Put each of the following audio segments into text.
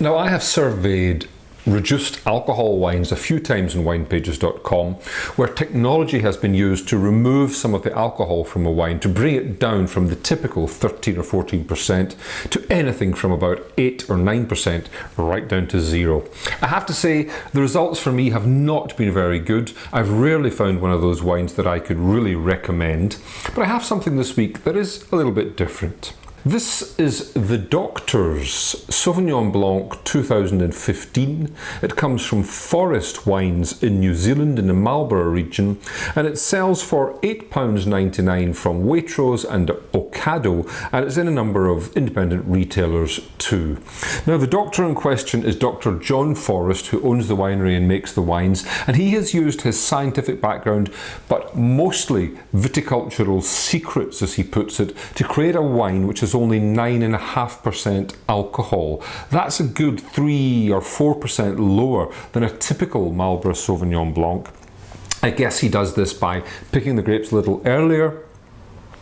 Now, I have surveyed reduced alcohol wines a few times on winepages.com, where technology has been used to remove some of the alcohol from a wine to bring it down from the typical 13 or 14% to anything from about 8 or 9% right down to 0. I have to say the results for me have not been very good. I've rarely found one of those wines that I could really recommend, but I have something this week that is a little bit different. This is the Doctors Sauvignon Blanc 2015. It comes from Forrest wines in New Zealand in the Marlborough region, and it sells for £8.99 from Waitrose and Ocado, and it's in a number of independent retailers too. Now, the doctor in question is Dr. John Forrest, who owns the winery and makes the wines, and he has used his scientific background, but mostly viticultural secrets, as he puts it, to create a wine which is only 9.5% alcohol. That's a good 3 or 4% lower than a typical Marlborough Sauvignon Blanc. I guess he does this by picking the grapes a little earlier,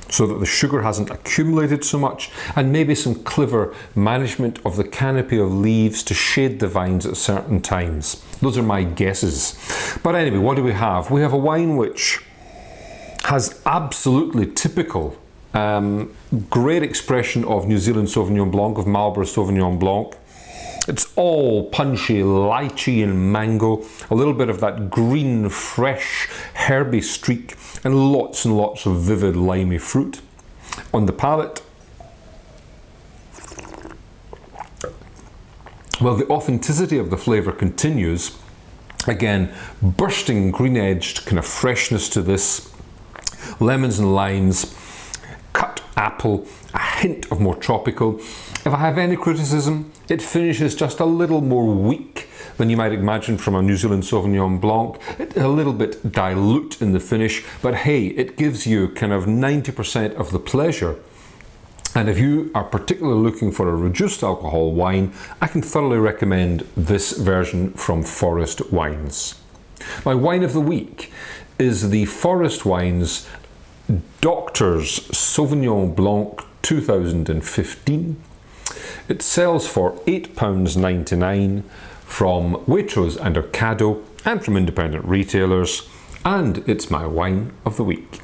so that the sugar hasn't accumulated so much, and maybe some clever management of the canopy of leaves to shade the vines at certain times. Those are my guesses. But anyway, what do we have? We have a wine which has absolutely typical great expression of New Zealand Sauvignon Blanc, of Marlborough Sauvignon Blanc. It's all punchy lychee and mango, a little bit of that green, fresh, herby streak, and lots of vivid limey fruit. On the palate, well, the authenticity of the flavour continues. Again, bursting green-edged kind of freshness to this, lemons and limes, cut apple, a hint of more tropical. If I have any criticism, it finishes just a little more weak than you might imagine from a New Zealand Sauvignon Blanc. It's a little bit dilute in the finish, but hey, it gives you kind of 90% of the pleasure. And if you are particularly looking for a reduced alcohol wine, I can thoroughly recommend this version from Forrest Wines. My wine of the week is the Forrest Wines Doctors Sauvignon Blanc 2015. It sells for £8.99 from Waitrose and Ocado and from independent retailers, and it's my wine of the week.